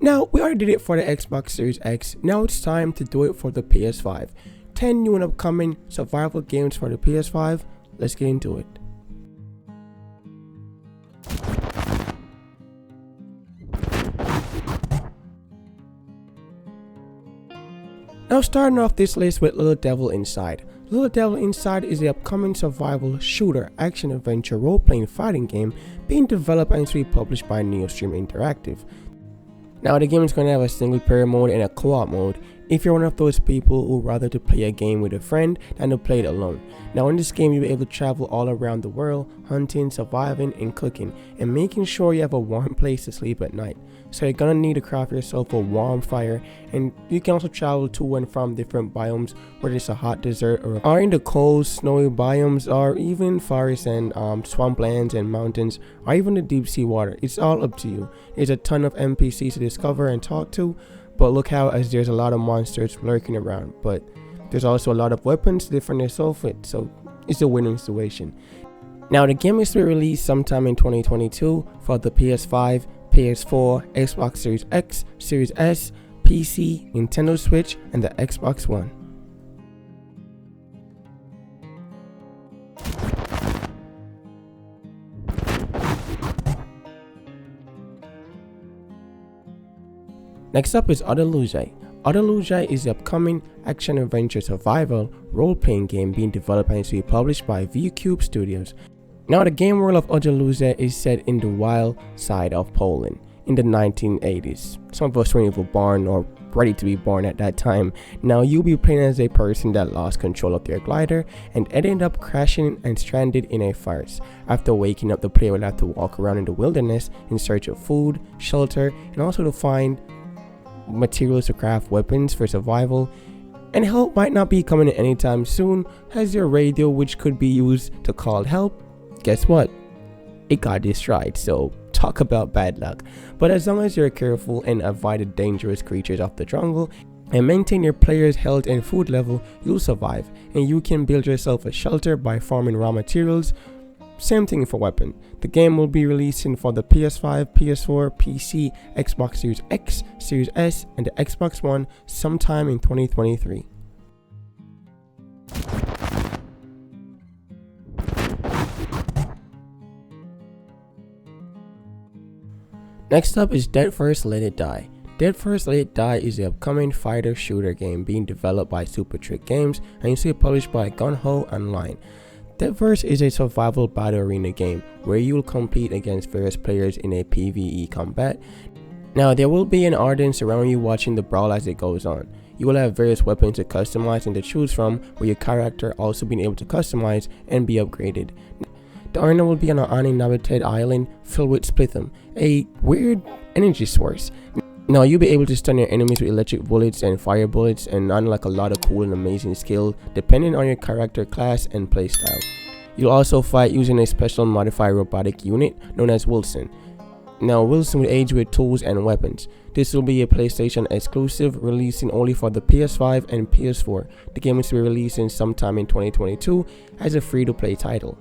Now, we already did it for the Xbox Series X, now it's time to do it for the PS5. 10 new and upcoming survival games for the PS5, let's get into it. Now starting off this list with Little Devil Inside. Little Devil Inside is the upcoming survival shooter action adventure role-playing fighting game being developed and to be published by Neostream Interactive. Now the game is going to have a single player mode and a co-op mode if you're one of those people who rather to play a game with a friend than to play it alone. Now in this game you'll be able to travel all around the world, hunting, surviving, and cooking, and making sure you have a warm place to sleep at night. So you're gonna need to craft yourself a warm fire, and you can also travel to and from different biomes, whether it's a hot desert or in the cold, snowy biomes, or even forests and swamplands and mountains, or even the deep sea water. It's all up to you. There's a ton of NPCs to discover and talk to, but look how as there's a lot of monsters lurking around, but there's also a lot of weapons to defend yourself with, so it's a winning situation. Now the game is to be released sometime in 2022 for the PS5, PS4, Xbox Series X, Series S, PC, Nintendo Switch, and the Xbox One. Next up is Odludzie. Odludzie is the upcoming action-adventure survival role-playing game being developed and to be published by V-Cube Studios. Now the game world of Odludzie is set in the wild side of Poland in the 1980s. Some of us weren't even born or ready to be born at that time. Now you'll be playing as a person that lost control of their glider and ended up crashing and stranded in a forest. After waking up, the player will have to walk around in the wilderness in search of food, shelter, and also to find materials to craft weapons for survival. And help might not be coming anytime soon, as your radio, which could be used to call help, guess what? It got destroyed, so talk about bad luck. But as long as you're careful and avoid the dangerous creatures of the jungle and maintain your player's health and food level, you'll survive, and you can build yourself a shelter by farming raw materials. Same thing for weapon. The game will be releasing for the PS5, PS4, PC, Xbox Series X, Series S, and the Xbox One sometime in 2023. Next up is Deathverse Let It Die. Deathverse Let It Die is the upcoming fighter shooter game being developed by Super Trick Games and is published by Gunho Online. Deathverse is a survival battle arena game where you will compete against various players in a PvE combat. Now there will be an audience around you watching the brawl as it goes on. You will have various weapons to customize and to choose from, with your character also being able to customize and be upgraded. The arena will be on an uninhabited island filled with Splithum, a weird energy source. Now you'll be able to stun your enemies with electric bullets and fire bullets, and unlock a lot of cool and amazing skill depending on your character class and playstyle. You'll also fight using a special modified robotic unit known as Wilson. Now Wilson will aid you with tools and weapons. This will be a PlayStation exclusive, releasing only for the PS5 and PS4. The game is to be releasing sometime in 2022 as a free-to-play title.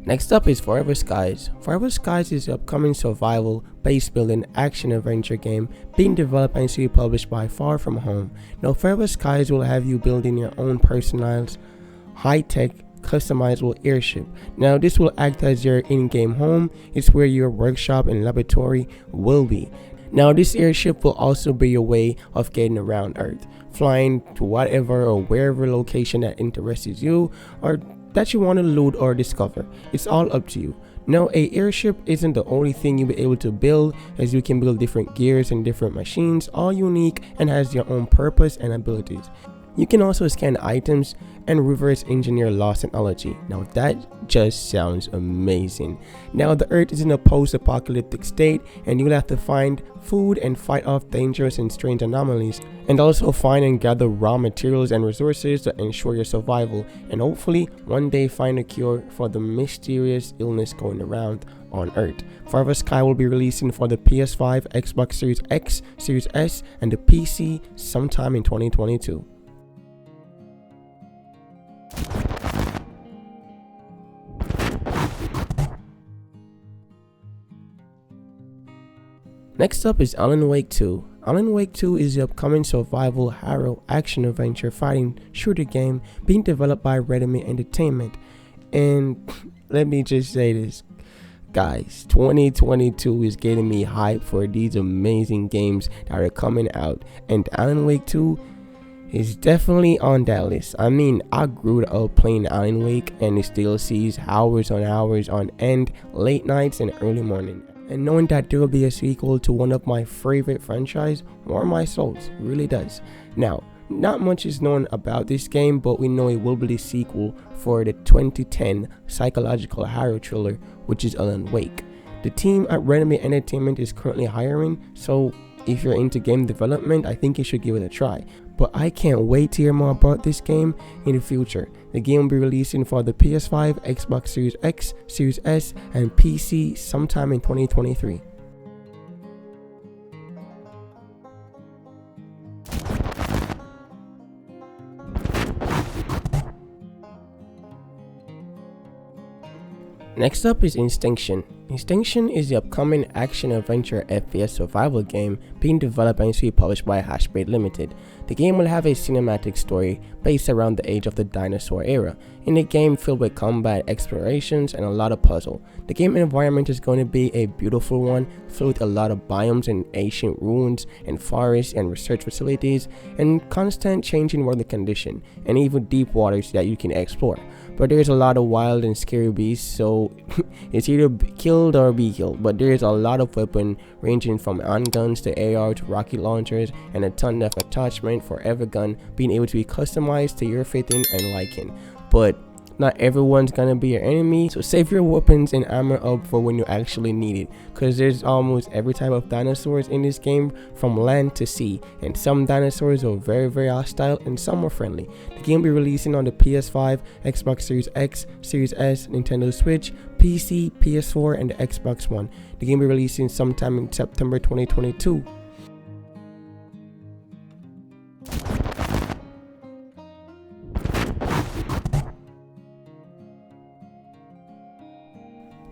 Next up is Forever Skies. Forever Skies is the upcoming survival, base building, action adventure game being developed and to be published by Far From Home. Now Forever Skies will have you building your own personalized, high-tech, customizable airship. Now this will act as your in-game home. It's where your workshop and laboratory will be. Now this airship will also be your way of getting around Earth, flying to whatever or wherever location that interests you or that you want to loot or discover. It's all up to you. Now a airship isn't the only thing you'll be able to build, as you can build different gears and different machines, all unique and has your own purpose and abilities. You can also scan items and reverse engineer lost technology. Now that just sounds amazing. Now the Earth is in a post-apocalyptic state, and you'll have to find food and fight off dangerous and strange anomalies, and also find and gather raw materials and resources to ensure your survival, and hopefully one day find a cure for the mysterious illness going around on Earth. Forever Sky will be releasing for the PS5, Xbox Series X, Series S, and the PC sometime in 2022. Next up is Alan Wake 2. Alan Wake 2 is the upcoming survival horror action adventure fighting shooter game being developed by Redmi Entertainment. And let me just say this, guys, 2022 is getting me hyped for these amazing games that are coming out, and Alan Wake 2 is definitely on that list. I mean, I grew up playing Alan Wake and it still sees hours on end, late nights and early morning. And knowing that there will be a sequel to one of my favorite franchise warms my soul, really does. Now, not much is known about this game, but we know it will be the sequel for the 2010 psychological horror thriller, which is Alan Wake. The team at Redmi Entertainment is currently hiring, so if you're into game development, I think you should give it a try. But I can't wait to hear more about this game in the future. The game will be releasing for the PS5, Xbox Series X, Series S, and PC sometime in 2023. Next up is Instinction. Instinction is the upcoming action-adventure FPS survival game being developed and to be published by Hashblade Limited. The game will have a cinematic story based around the age of the dinosaur era, in a game filled with combat, explorations, and a lot of puzzle. The game environment is going to be a beautiful one, filled with a lot of biomes and ancient ruins, and forests and research facilities, and constant changing weather condition, and even deep waters that you can explore. But there's a lot of wild and scary beasts, so it's either killed or be killed. But there's a lot of weapons ranging from handguns to AR to rocket launchers, and a ton of attachment for every gun being able to be customized to your fitting and liking. But not everyone's gonna be your enemy, so save your weapons and armor up for when you actually need it, because there's almost every type of dinosaurs in this game from land to sea, and some dinosaurs are very hostile and some are friendly. The game will be releasing on the PS5, Xbox Series X, Series S, Nintendo Switch, PC, PS4, and the Xbox One. The game will be releasing sometime in September 2022.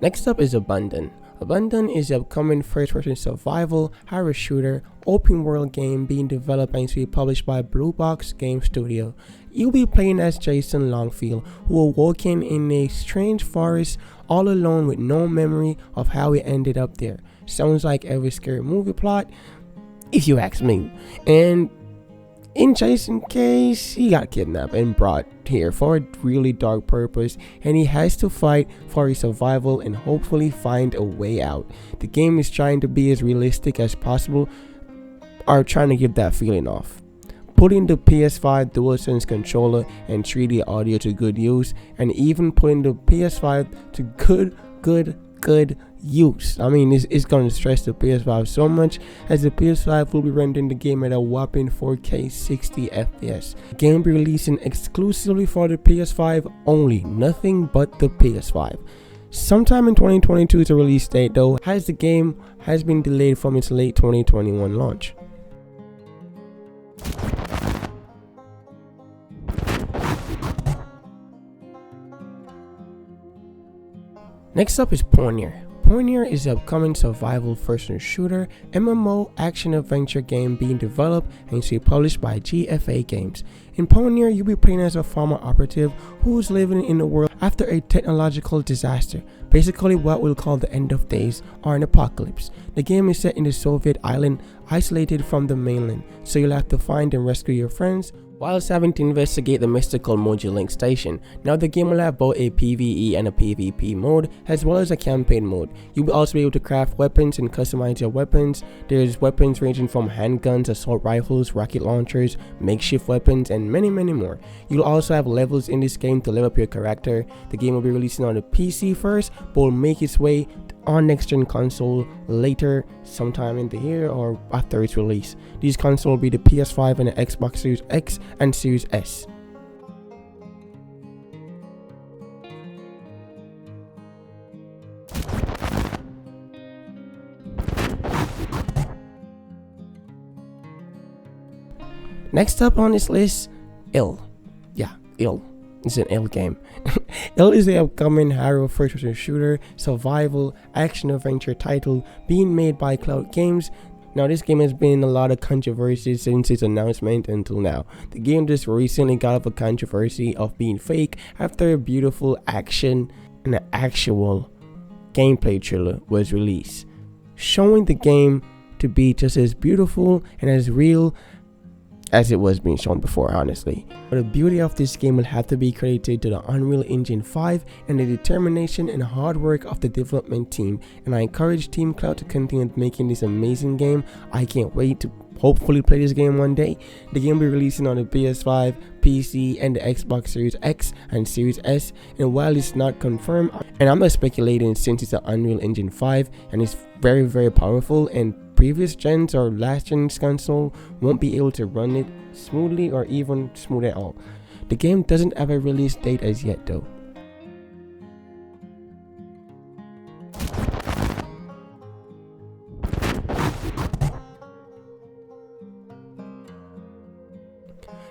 Next up is Abondoned. Abondoned is the upcoming first-person survival horror shooter open world game being developed and to be published by Blue Box Game Studio. You'll be playing as Jason Longfield, who awoken in a strange forest all alone with no memory of how he ended up there. Sounds like every scary movie plot, if you ask me. And in Jason's case, he got kidnapped and brought here for a really dark purpose, and he has to fight for his survival and hopefully find a way out. The game is trying to be as realistic as possible, or trying to give that feeling off. Putting the PS5 DualSense controller and 3D audio to good use, and even putting the PS5 to good use. I mean, it's going to stress the PS5 so much, as the PS5 will be rendering the game at a whopping 4K 60 FPS. The game will be releasing exclusively for the PS5 only, nothing but the PS5. Sometime in 2022 is the release date though, as the game has been delayed from its late 2021 launch. Next up is Pioner. Pioner is the upcoming survival first-person shooter MMO action-adventure game being developed and to be published by GFA Games. In Pioner, you'll be playing as a farmer operative who's living in the world after a technological disaster, basically what we'll call the end of days or an apocalypse. The game is set in the Soviet island, isolated from the mainland, so you'll have to find and rescue your friends, whilst having to investigate the mystical Moji Link station. Now the game will have both a PvE and a PvP mode, as well as a campaign mode. You'll be also be able to craft weapons and customize your weapons. There's weapons ranging from handguns, assault rifles, rocket launchers, makeshift weapons, and many more. You'll also have levels in this game to level up your character. The game will be releasing on the PC first, but will make its way on next-gen console later, sometime in the year or after its release. These consoles will be the PS5 and the Xbox Series X and Series S. Next up on this list, Ill. Yeah, Ill. It's an Ill game. It is the upcoming horror first-person shooter survival action adventure title being made by Cloud Games. Now, this game has been in a lot of controversy since its announcement until now. The game just recently got up a controversy of being fake after a beautiful action and an actual gameplay trailer was released, showing the game to be just as beautiful and as real as it was being shown before, honestly. But the beauty of this game will have to be credited to the Unreal Engine 5 and the determination and hard work of the development team, and I encourage Team Cloud to continue making this amazing game. I can't wait to hopefully play this game one day. The game will be releasing on the PS5, PC, and the Xbox Series X and Series S, and while it's not confirmed, and I'm not speculating since it's an Unreal Engine 5 and it's very powerful, and previous gens or last gen's console won't be able to run it smoothly or even smooth at all. The game doesn't have a release date as yet though.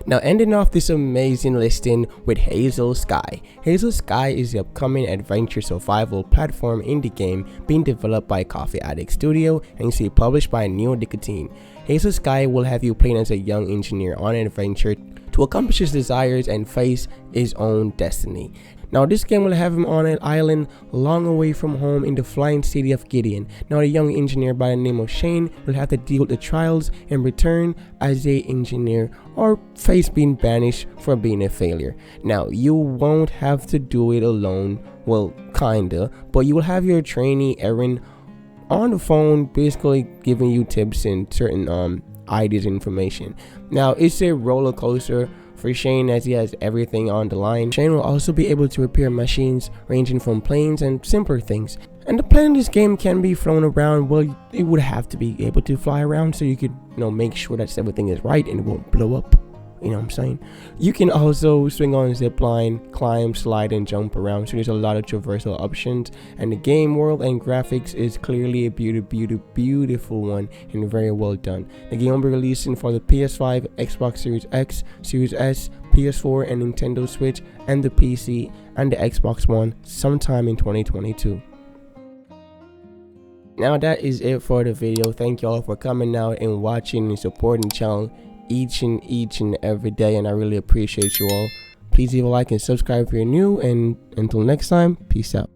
Now, ending off this amazing listing with Hazel Sky. Hazel Sky is the upcoming adventure survival platform indie game being developed by Coffee Addict Studio and is published by Neo Nicotine. Hazel Sky will have you playing as a young engineer on an adventure to accomplish his desires and face his own destiny. Now, this game will have him on an island long away from home in the flying city of Gideon. Now, the young engineer by the name of Shane will have to deal with the trials and return as a engineer or face being banished for being a failure. Now, you won't have to do it alone, well, kinda, but you will have your trainee Erin on the phone basically giving you tips and certain ideas and information. Now, it's a roller coaster for Shane as he has everything on the line. Shane will also be able to repair machines ranging from planes and simpler things. And the plane in this game can be flown around. Well, it would have to be able to fly around so you could, make sure that everything is right and it won't blow up. You know what I'm saying? You can also swing on a zip line, climb, slide, and jump around. So there's a lot of traversal options. And the game world and graphics is clearly a beautiful one and very well done. The game will be releasing for the PS5, Xbox Series X, Series S, PS4, and Nintendo Switch, and the PC and the Xbox One sometime in 2022. Now that is it for the video. Thank you all for coming out and watching and supporting the channel each and every day, and I really appreciate you all. Please leave a like and subscribe if you're new, and until next time, peace out.